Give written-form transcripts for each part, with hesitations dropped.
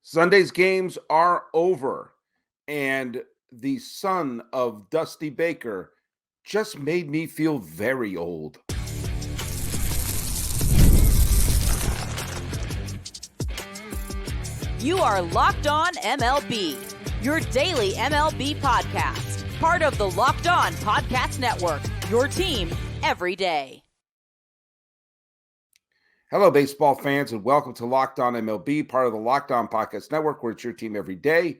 Sunday's games are over, and the son of Dusty Baker just made me feel very old. You are Locked On MLB, your daily MLB podcast, part of the Locked On Podcast Network, your team every day. Hello, baseball fans, and welcome to Locked On MLB, part of the Locked On Podcast Network, where it's your team every day.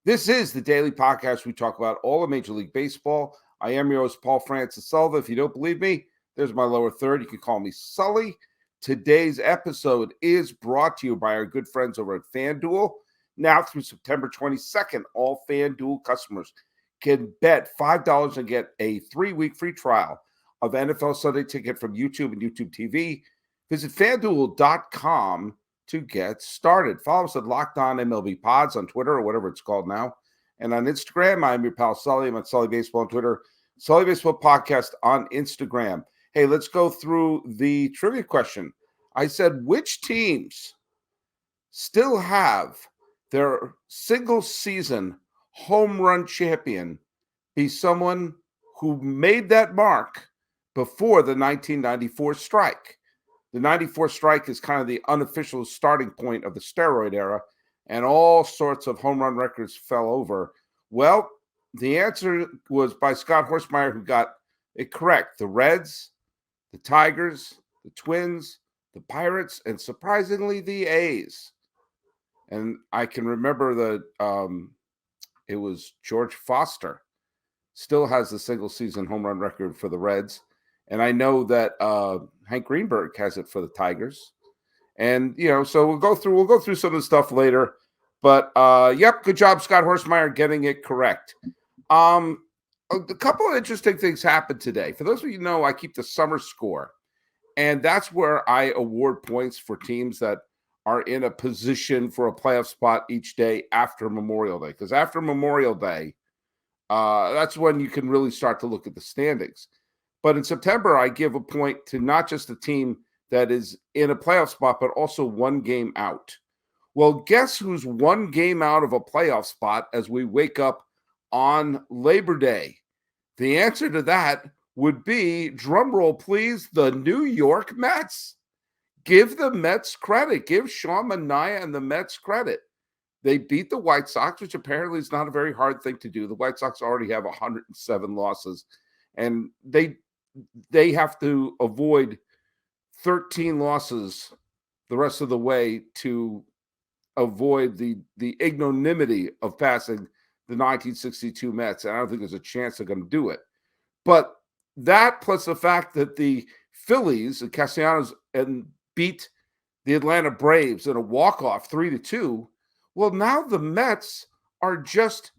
This is the daily podcast. We talk about all of Major League Baseball. I am your host, Paul Francis Sullivan. If you don't believe me, there's my lower third. You can call me Sully. Today's episode is brought to you by our good friends over at FanDuel. Now through September 22nd, all FanDuel customers can bet $5 and get a 3-week free trial of NFL Sunday Ticket from YouTube and YouTube TV. Visit FanDuel.com to get started. Follow us at Locked On MLB Pods on Twitter or whatever it's called now. And on Instagram, I'm your pal Sully. I'm at Sully Baseball on Twitter, Sully Baseball Podcast on Instagram. Hey, let's go through the trivia question. I said, which teams still have their single season home run champion be someone who made that mark before the 1994 strike? The 94 strike is kind of the unofficial starting point of the steroid era, and all sorts of home run records fell over. Well, the answer was by Scott Horstmeyer, who got it correct. The Reds, the Tigers, the Twins, the Pirates, and surprisingly, the A's. And I can remember that it was George Foster still has the single season home run record for the Reds. And I know that Hank Greenberg has it for the Tigers. And, so we'll go through some of the stuff later. But, yep, good job, Scott Horstmeyer, getting it correct. A couple of interesting things happened today. For those of you who know, I keep the summer score. And that's where I award points for teams that are in a position for a playoff spot each day after Memorial Day. Because after Memorial Day, that's when you can really start to look at the standings. But in September, I give a point to not just a team that is in a playoff spot, but also one game out. Well, guess who's one game out of a playoff spot as we wake up on Labor Day? The answer to that would be, drumroll please, the New York Mets. Give the Mets credit. Give Sean Manaea and the Mets credit. They beat the White Sox, which apparently is not a very hard thing to do. The White Sox already have 107 losses, and they have to avoid 13 losses the rest of the way to avoid the ignominy of passing the 1962 Mets. And I don't think there's a chance they're going to do it. But that plus the fact that the Phillies and Castellanos beat the Atlanta Braves in a walk-off 3-2, well, now the Mets are just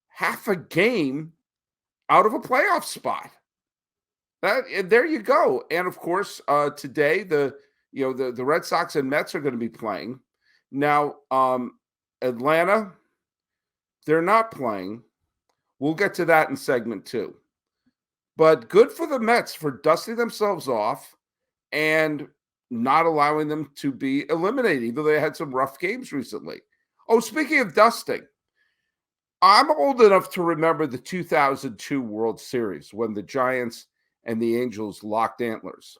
half a game out of a playoff spot. There you go. And of course, today the Red Sox and Mets are going to be playing. Now, Atlanta, they're not playing. We'll get to that in segment 2. But good for the Mets for dusting themselves off and not allowing them to be eliminated, even though they had some rough games recently. Oh, speaking of dusting, I'm old enough to remember the 2002 World Series when the Giants and the Angels locked antlers.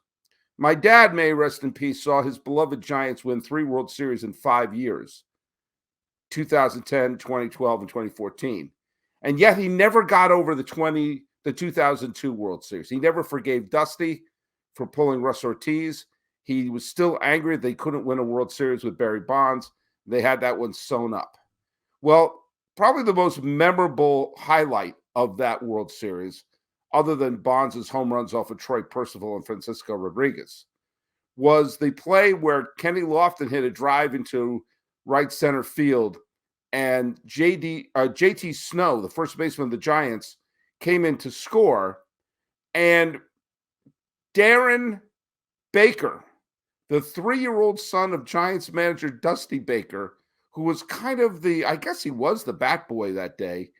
My dad, may rest in peace, saw his beloved Giants win 3 World Series in 5 years, 2010, 2012, and 2014. And yet he never got over the 2002 World Series. He never forgave Dusty for pulling Russ Ortiz. He was still angry that they couldn't win a World Series with Barry Bonds. They had that one sewn up. Well, probably the most memorable highlight of that World Series, other than Bonds' home runs off of Troy Percival and Francisco Rodriguez, was the play where Kenny Lofton hit a drive into right center field, and JT Snow, the first baseman of the Giants, came in to score, and Darren Baker, the 3-year-old son of Giants manager Dusty Baker, who was kind of I guess he was the bat boy that day,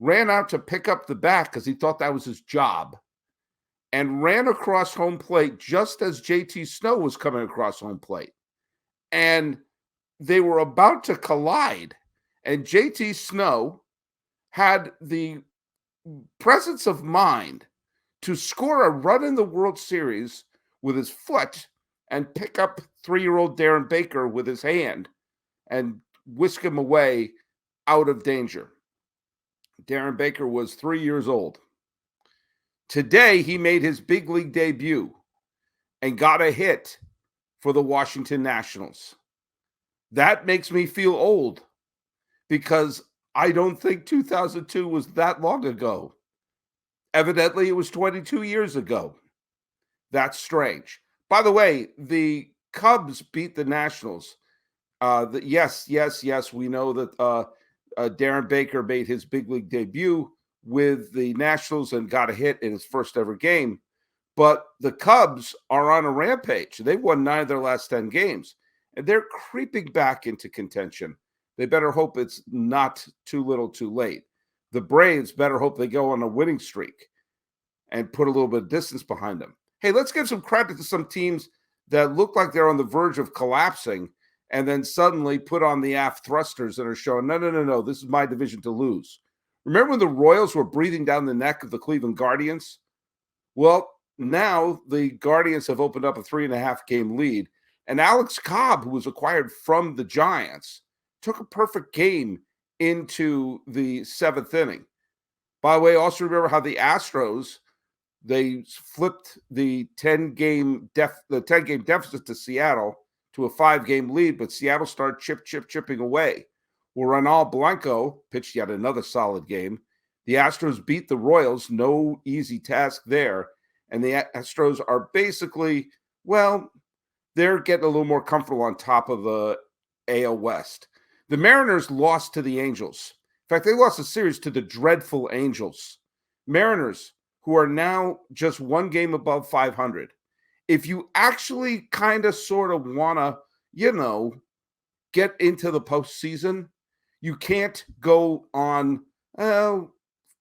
ran out to pick up the bat because he thought that was his job, and ran across home plate just as JT Snow was coming across home plate. And they were about to collide, and JT Snow had the presence of mind to score a run in the World Series with his foot and pick up 3-year-old Darren Baker with his hand and whisk him away out of danger. Darren Baker was 3 years old. Today, he made his big league debut and got a hit for the Washington Nationals. That makes me feel old because I don't think 2002 was that long ago. Evidently, it was 22 years ago. That's strange. By the way, the Cubs beat the Nationals. Yes, we know that Darren Baker made his big league debut with the Nationals and got a hit in his first ever game. But the Cubs are on a rampage. They've won 9 of their last 10 games, and they're creeping back into contention. They better hope it's not too little too late. The Braves better hope they go on a winning streak and put a little bit of distance behind them. Hey, let's give some credit to some teams that look like they're on the verge of collapsing and then suddenly put on the aft thrusters and are showing, no, this is my division to lose. Remember when the Royals were breathing down the neck of the Cleveland Guardians? Well, now the Guardians have opened up a 3.5 game lead, and Alex Cobb, who was acquired from the Giants, took a perfect game into the 7th inning. By the way, also remember how the Astros, they flipped the 10-game deficit to Seattle to a 5-game lead, but Seattle started chipping away. Well, Ronald Blanco pitched yet another solid game. The Astros beat the Royals, no easy task there, and the Astros are basically, well, they're getting a little more comfortable on top of the AL West. The Mariners lost to the Angels. In fact, they lost the series to the dreadful Angels. Mariners, who are now just 1 game above 500. If you actually kind of sort of want to, get into the postseason, you can't go on,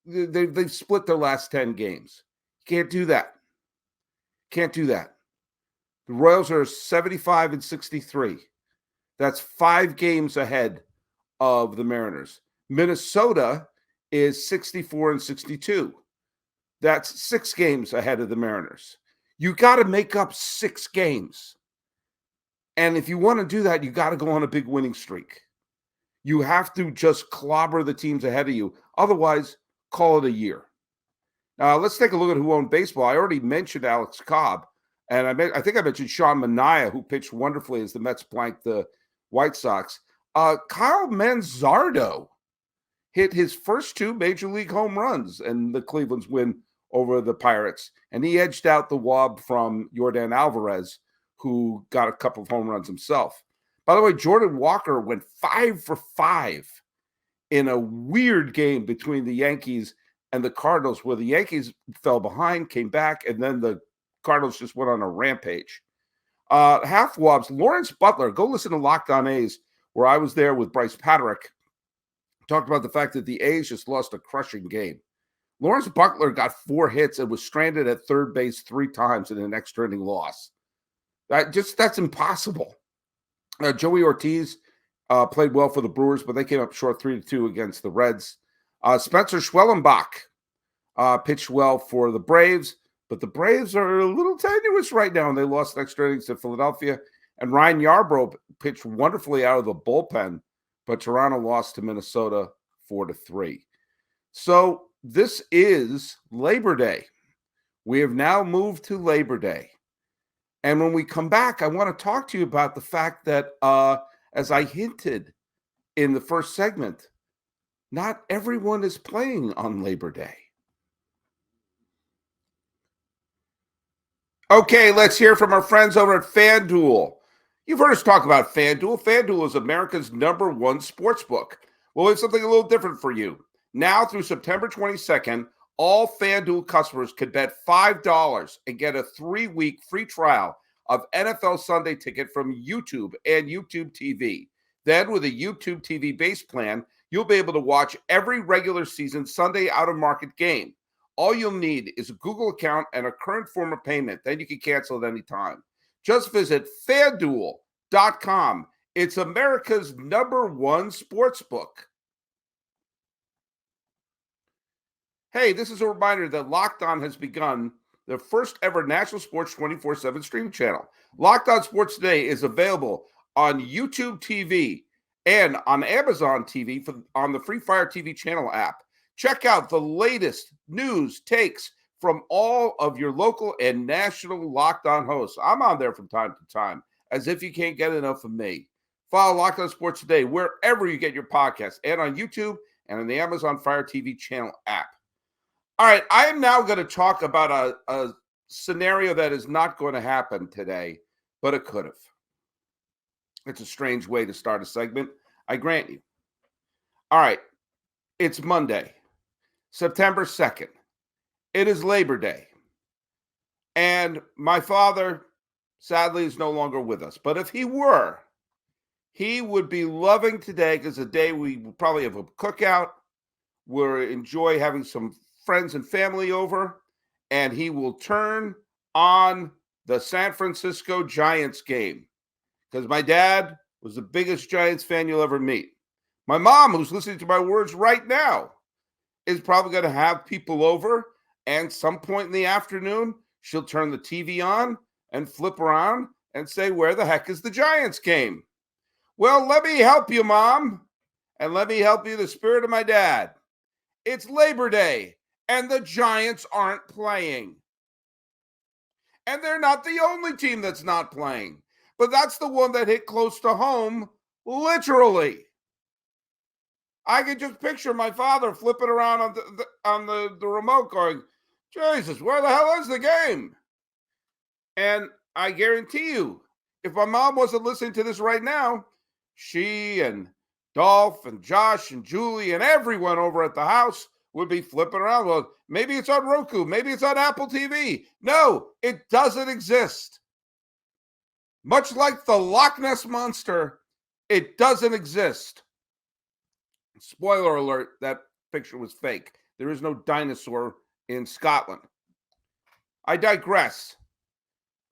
they've split their last 10 games. Can't do that. The Royals are 75-63. That's 5 games ahead of the Mariners. Minnesota is 64-62. That's 6 games ahead of the Mariners. You got to make up 6 games. And if you want to do that, you got to go on a big winning streak. You have to just clobber the teams ahead of you. Otherwise, call it a year. Now, let's take a look at who owned baseball. I already mentioned Alex Cobb, and I think I mentioned Sean Manaea, who pitched wonderfully as the Mets blanked the White Sox. Kyle Manzardo hit his first 2 major league home runs in the Cleveland's win over the Pirates, and he edged out the wob from Yordan Alvarez, who got a couple of home runs himself. By the way, Jordan Walker went 5 for 5 in a weird game between the Yankees and the Cardinals, where the Yankees fell behind, came back, and then the Cardinals just went on a rampage. Half wobs, Lawrence Butler, go listen to Locked On A's, where I was there with Bryce Patrick, talked about the fact that the A's just lost a crushing game. Lawrence Butler got 4 hits and was stranded at third base 3 times in an extra inning loss. That's impossible. Joey Ortiz played well for the Brewers, but they came up short 3-2 against the Reds. Spencer Schwellenbach pitched well for the Braves, but the Braves are a little tenuous right now, and they lost extra innings to Philadelphia. And Ryan Yarbrough pitched wonderfully out of the bullpen, but Toronto lost to Minnesota 4-3. So this is Labor Day. We have now moved to Labor Day. And when we come back, I want to talk to you about the fact that, as I hinted in the first segment, not everyone is playing on Labor Day. Okay, let's hear from our friends over at FanDuel. You've heard us talk about FanDuel. FanDuel is America's #1 sportsbook. Well, we have something a little different for you. Now through September 22nd, all FanDuel customers could bet $5 and get a 3-week free trial of NFL Sunday Ticket from YouTube and YouTube TV. Then with a YouTube TV base plan, you'll be able to watch every regular season Sunday out-of-market game. All you'll need is a Google account and a current form of payment. Then you can cancel at any time. Just visit FanDuel.com. It's America's #1 sports book. Hey, this is a reminder that Locked On has begun the first ever national sports 24/7 streaming channel. Locked On Sports Today is available on YouTube TV and on Amazon TV on the Free Fire TV channel app. Check out the latest news, takes from all of your local and national Locked On hosts. I'm on there from time to time, as if you can't get enough of me. Follow Locked On Sports Today wherever you get your podcasts and on YouTube and on the Amazon Fire TV channel app. All right, I am now going to talk about a scenario that is not going to happen today, but it could have. It's a strange way to start a segment, I grant you. All right, it's Monday, September 2nd. It is Labor Day. And my father, sadly, is no longer with us. But if he were, he would be loving today because the day we will probably have a cookout. We'll enjoy having some friends and family over, and he will turn on the San Francisco Giants game because my dad was the biggest Giants fan you'll ever meet. My mom, who's listening to my words right now, is probably going to have people over, and some point in the afternoon, she'll turn the TV on and flip around and say, "Where the heck is the Giants game?" Well, let me help you, Mom, and let me help you the spirit of my dad. It's Labor Day. And the Giants aren't playing. And they're not the only team that's not playing. But that's the one that hit close to home, literally. I can just picture my father flipping around on the remote going, "Jesus, where the hell is the game?" And I guarantee you, if my mom wasn't listening to this right now, she and Dolph and Josh and Julie and everyone over at the house would be flipping around. Well, maybe it's on Roku. Maybe it's on Apple TV. No, it doesn't exist. Much like the Loch Ness Monster, it doesn't exist. Spoiler alert, that picture was fake. There is no dinosaur in Scotland. I digress.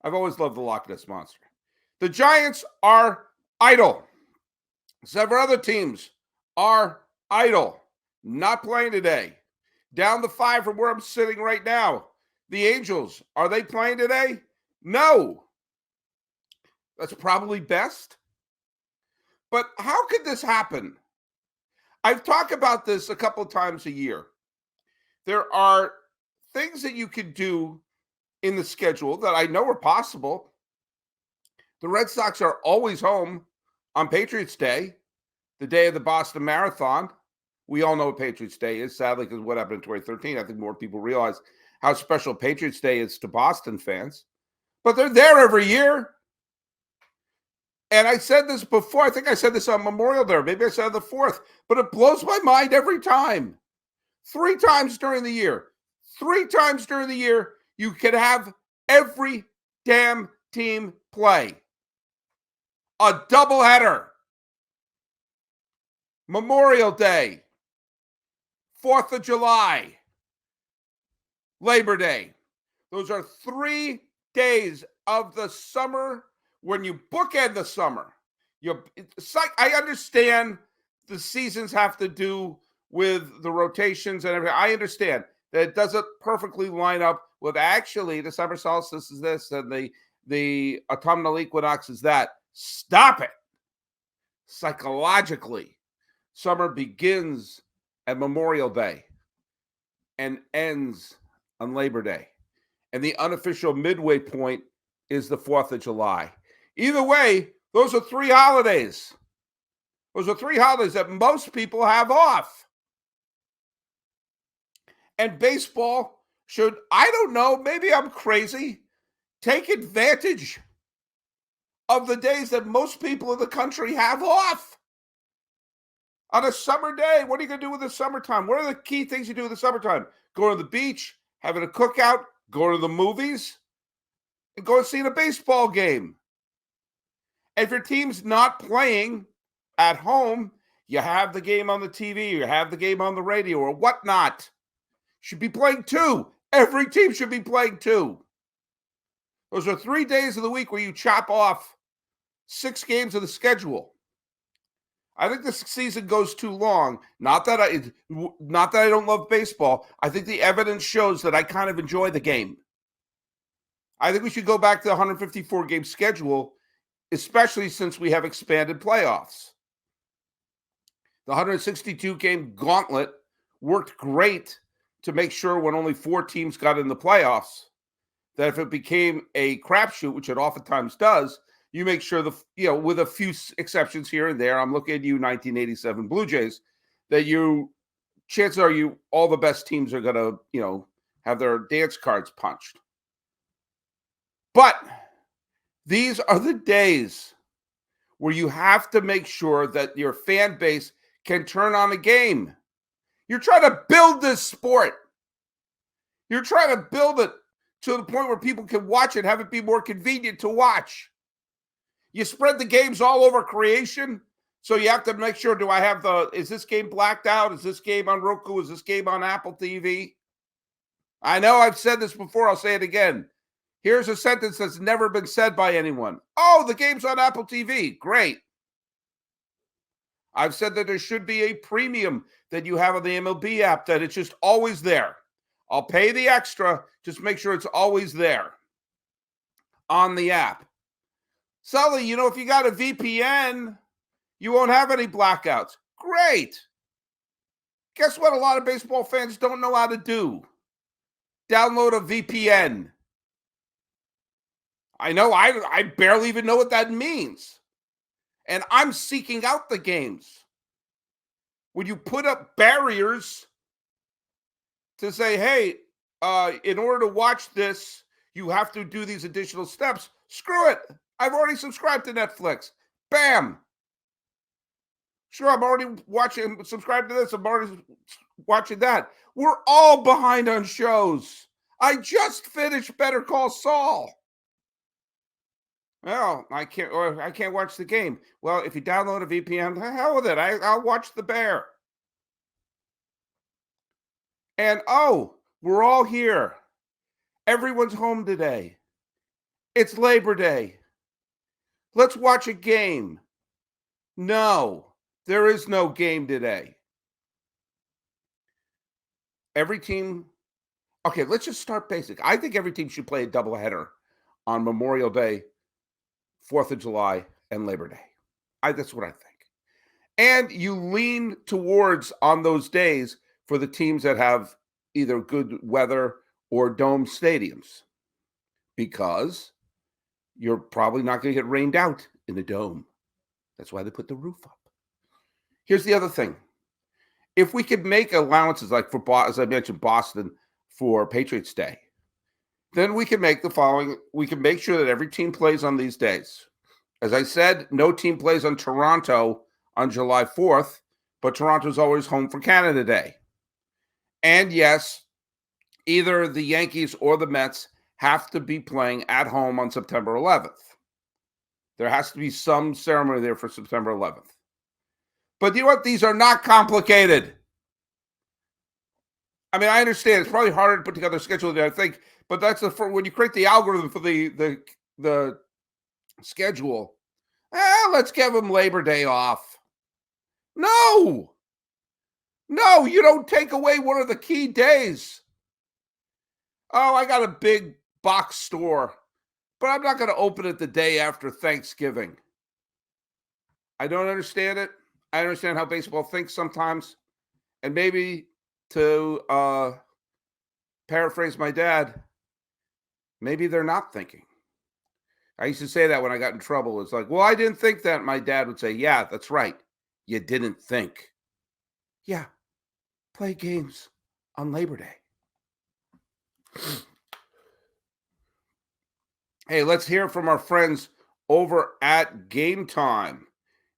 I've always loved the Loch Ness Monster. The Giants are idle. Several other teams are idle. Not playing today. Down the 5 from where I'm sitting right now. The Angels, are they playing today? No. That's probably best. But how could this happen? I've talked about this a couple of times a year. There are things that you could do in the schedule that I know are possible. The Red Sox are always home on Patriots Day, the day of the Boston Marathon. We all know what Patriots Day is, sadly, because what happened in 2013. I think more people realize how special Patriots Day is to Boston fans. But they're there every year. And I said this before. I think I said this on Memorial Day. Maybe I said on the 4th. But it blows my mind every time. 3 times during the year. 3 times during the year, you can have every damn team play. A doubleheader. Memorial Day. 4th of July, Labor Day. Those are 3 days of the summer when you bookend the summer. I understand the seasons have to do with the rotations and everything. I understand that it doesn't perfectly line up with actually the summer solstice is this and the autumnal equinox is that. Stop it. Psychologically, summer begins at Memorial Day and ends on Labor Day. And the unofficial midway point is the 4th of July. Either way, those are 3 holidays. Those are 3 holidays that most people have off. And baseball should, I don't know, maybe I'm crazy, take advantage of the days that most people in the country have off. On a summer day, what are you going to do with the summertime? What are the key things you do in the summertime? Go to the beach, having a cookout, go to the movies, and go and see a baseball game. And if your team's not playing at home, you have the game on the TV, you have the game on the radio or whatnot. Should be playing 2. Every team should be playing 2. Those are 3 days of the week where you chop off 6 games of the schedule. I think this season goes too long. Not that I don't love baseball. I think the evidence shows that I kind of enjoy the game. I think we should go back to the 154 game schedule, especially since we have expanded playoffs. The 162 game gauntlet worked great to make sure when only 4 teams got in the playoffs, that if it became a crapshoot, which it oftentimes does, you make sure with a few exceptions here and there, I'm looking at you 1987 Blue Jays, that chances are all the best teams are going to, have their dance cards punched. But these are the days where you have to make sure that your fan base can turn on a game. You're trying to build this sport. You're trying to build it to the point where people can watch it, have it be more convenient to watch. You spread the games all over creation, so you have to make sure, is this game blacked out? Is this game on Roku? Is this game on Apple TV? I know I've said this before, I'll say it again. Here's a sentence that's never been said by anyone. Oh, the game's on Apple TV. Great. I've said that there should be a premium that you have on the MLB app, that it's just always there. I'll pay the extra, just make sure it's always there on the app. Sully, if you got a VPN, you won't have any blackouts. Great. Guess what a lot of baseball fans don't know how to do? Download a VPN. I know, I barely even know what that means. And I'm seeking out the games. When you put up barriers to say, hey, in order to watch this, you have to do these additional steps. Screw it. I've already subscribed to Netflix. Bam. Sure, I'm already subscribed to this. I'm already watching that. We're all behind on shows. I just finished Better Call Saul. Well, I can't watch the game. Well, if you download a VPN, the hell with it. I'll watch The Bear. And we're all here. Everyone's home today. It's Labor Day. Let's watch a game. No, there is no game today. Every team. Okay, let's just start basic. I think every team should play a doubleheader on Memorial Day, 4th of July, and Labor Day. That's what I think. And you lean towards, on those days, for the teams that have either good weather or dome stadiums, because you're probably not going to get rained out in the dome. That's why they put the roof up. Here's the other thing. If we could make allowances, like as I mentioned, Boston for Patriots Day, then we can make the following. We can make sure that every team plays on these days. As I said, no team plays on Toronto on July 4th, but Toronto's always home for Canada Day. And yes, either the Yankees or the Mets have to be playing at home on September 11th. There has to be some ceremony there for September 11th. But you know what? These are not complicated. I mean, I understand it's probably harder to put together a schedule than I think, but that's when you create the algorithm for the schedule. Let's give them Labor Day off. No, you don't take away one of the key days. Oh, I got a big box store, but I'm not going to open it the day after Thanksgiving. I don't understand it. I understand how baseball thinks sometimes. And maybe, to paraphrase my dad, maybe they're not thinking. I used to say that when I got in trouble. It's like, well, I didn't think that. My dad would say, yeah, that's right. You didn't think. Yeah, play games on Labor Day. Hey, let's hear from our friends over at Gametime.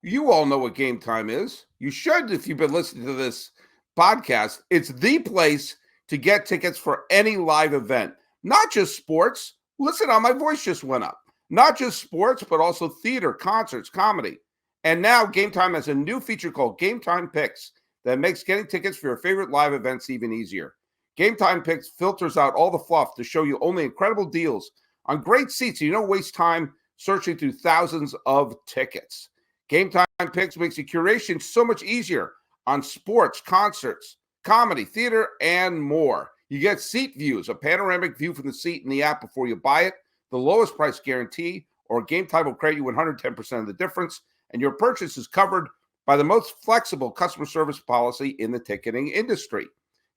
You all know what Gametime is. You should, if you've been listening to this podcast. It's the place to get tickets for any live event, not just sports. Listen, my voice just went up. Not just sports, but also theater, concerts, comedy. And now Gametime has a new feature called Gametime Picks that makes getting tickets for your favorite live events even easier. Gametime Picks filters out all the fluff to show you only incredible deals on great seats so you don't waste time searching through thousands of tickets. Game Time Picks makes your curation so much easier on sports, concerts, comedy, theater, and more. You get seat views, a panoramic view from the seat in the app before you buy it, the lowest price guarantee, or Game Time will credit you 110% of the difference, and your purchase is covered by the most flexible customer service policy in the ticketing industry.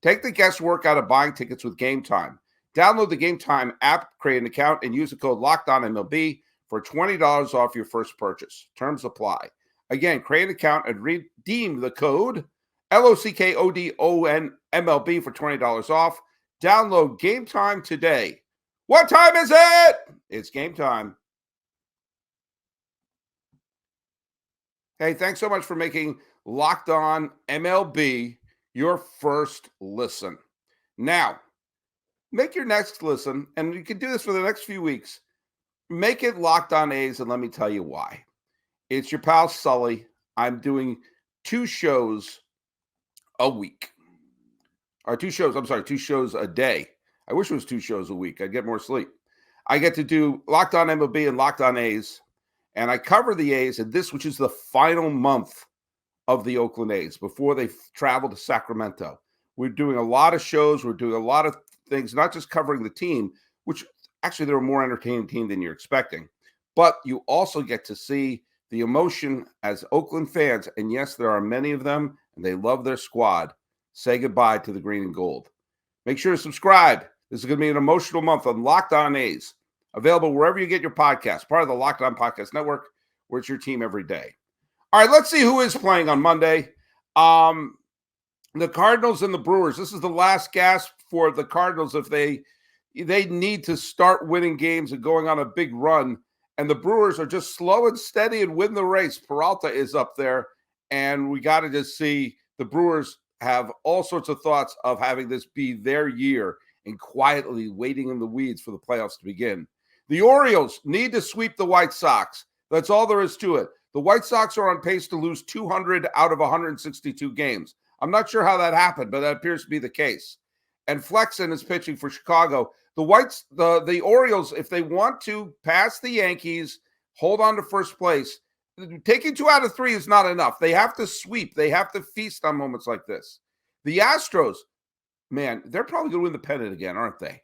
Take the guesswork out of buying tickets with Game Time. Download the Game Time app, create an account, and use the code LOCKEDONMLB for $20 off your first purchase. Terms apply. Again, create an account and redeem the code LOCKODONMLB for $20 off. Download Game Time today. What time is it? It's game time. Hey, thanks so much for making Locked On MLB your first listen. Now, make your next listen, and you can do this for the next few weeks. Make it Locked On A's, and let me tell you why. It's your pal Sully. I'm doing 2 shows a week. Or 2 shows a day. I wish it was 2 shows a week. I'd get more sleep. I get to do Locked On MLB and Locked On A's, and I cover the A's in this, which is the final month of the Oakland A's before they travel to Sacramento. We're doing a lot of shows. We're doing a lot of things, not just covering the team, which actually they're a more entertaining team than you're expecting, but you also get to see the emotion as Oakland fans, and yes, there are many of them, and they love their squad, say goodbye to the green and gold. Make sure to subscribe. This is going to be an emotional month on Locked On A's, available wherever you get your podcasts, part of the Locked On Podcast Network, where it's your team every day. All right, let's see who is playing on Monday. The Cardinals and the Brewers. This is the last gasp for the Cardinals if they need to start winning games and going on a big run. And the Brewers are just slow and steady and win the race. Peralta is up there, and we got to just see the Brewers have all sorts of thoughts of having this be their year and quietly waiting in the weeds for the playoffs to begin. The Orioles need to sweep the White Sox. That's all there is to it. The White Sox are on pace to lose 200 out of 162 games. I'm not sure how that happened, but that appears to be the case. And Flexen is pitching for Chicago. The Orioles, if they want to pass the Yankees, hold on to first place, taking 2 out of 3 is not enough. They have to sweep. They have to feast on moments like this. The Astros, man, they're probably going to win the pennant again, aren't they?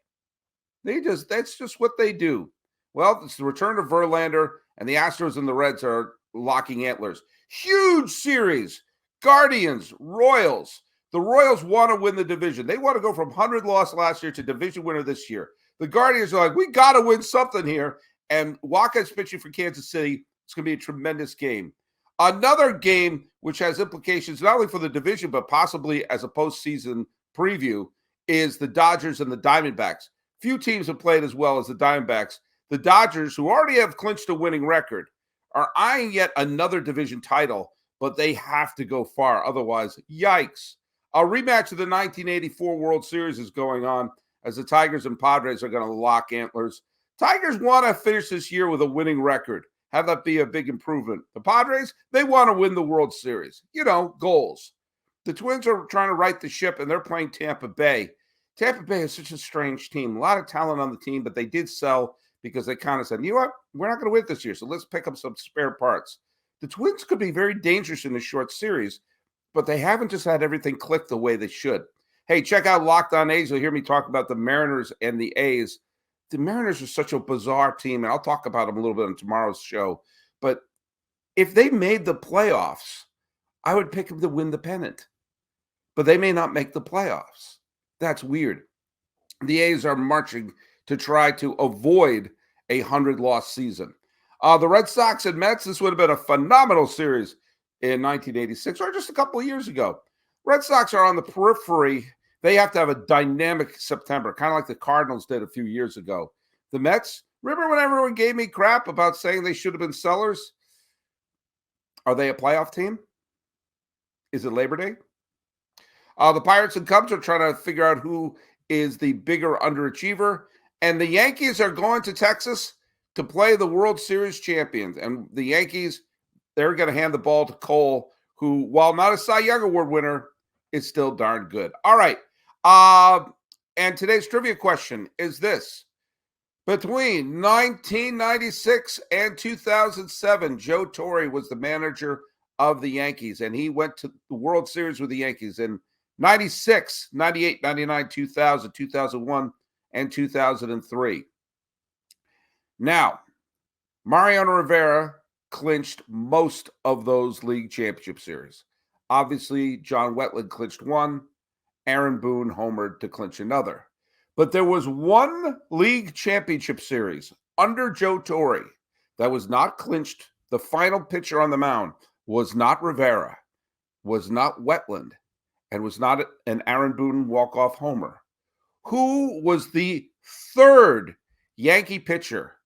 That's just what they do. Well, it's the return of Verlander, and the Astros and the Reds are locking antlers. Huge series. Guardians, Royals. The Royals want to win the division. They want to go from 100 loss last year to division winner this year. The Guardians are like, we got to win something here. And Wacha's pitching for Kansas City. It's going to be a tremendous game. Another game which has implications not only for the division, but possibly as a postseason preview is the Dodgers and the Diamondbacks. Few teams have played as well as the Diamondbacks. The Dodgers, who already have clinched a winning record, are eyeing yet another division title, but they have to go far. Otherwise, yikes. A rematch of the 1984 World Series is going on as the Tigers and Padres are going to lock antlers. Tigers want to finish this year with a winning record. Have that be a big improvement. The Padres, they want to win the World Series. Goals. The Twins are trying to right the ship, and they're playing Tampa Bay. Tampa Bay is such a strange team. A lot of talent on the team, but they did sell because they kind of said, you know what? We're not going to win this year, so let's pick up some spare parts. The Twins could be very dangerous in this short series, but they haven't just had everything click the way they should. Hey, check out Locked On A's. You'll hear me talk about the Mariners and the A's. The Mariners are such a bizarre team, and I'll talk about them a little bit on tomorrow's show. But if they made the playoffs, I would pick them to win the pennant. But they may not make the playoffs. That's weird. The A's are marching to try to avoid a 100-loss season. The Red Sox and Mets, this would have been a phenomenal series in 1986 or just a couple of years ago. Red Sox are on the periphery. They have to have a dynamic September, kind of like the Cardinals did a few years ago. The Mets, remember when everyone gave me crap about saying they should have been sellers? Are they a playoff team? Is it Labor Day? The Pirates and Cubs are trying to figure out who is the bigger underachiever. And the Yankees are going to Texas to play the World Series champions. And the Yankees, they're going to hand the ball to Cole, who, while not a Cy Young Award winner, is still darn good. All right. And today's trivia question is this. Between 1996 and 2007, Joe Torre was the manager of the Yankees, and he went to the World Series with the Yankees in 96, 98, 99, 2000, 2001, and 2003. Now, Mariano Rivera clinched most of those league championship series. Obviously, John Wetland clinched one. Aaron Boone homered to clinch another. But there was one league championship series under Joe Torre that was not clinched. The final pitcher on the mound was not Rivera, was not Wetland, and was not an Aaron Boone walk-off homer. Who was the third Yankee pitcher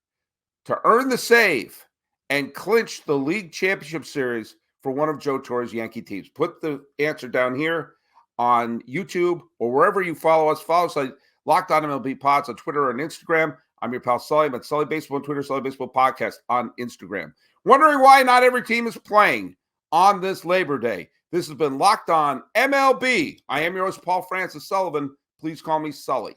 to earn the save and clinch the league championship series for one of Joe Torre's Yankee teams? Put the answer down here on YouTube or wherever you follow us. Follow us like Locked On MLB Pods on Twitter and Instagram. I'm your pal Sully. I'm at Sully Baseball on Twitter, Sully Baseball Podcast on Instagram. Wondering why not every team is playing on this Labor Day? This has been Locked On MLB. I am your host, Paul Francis Sullivan. Please call me Sully.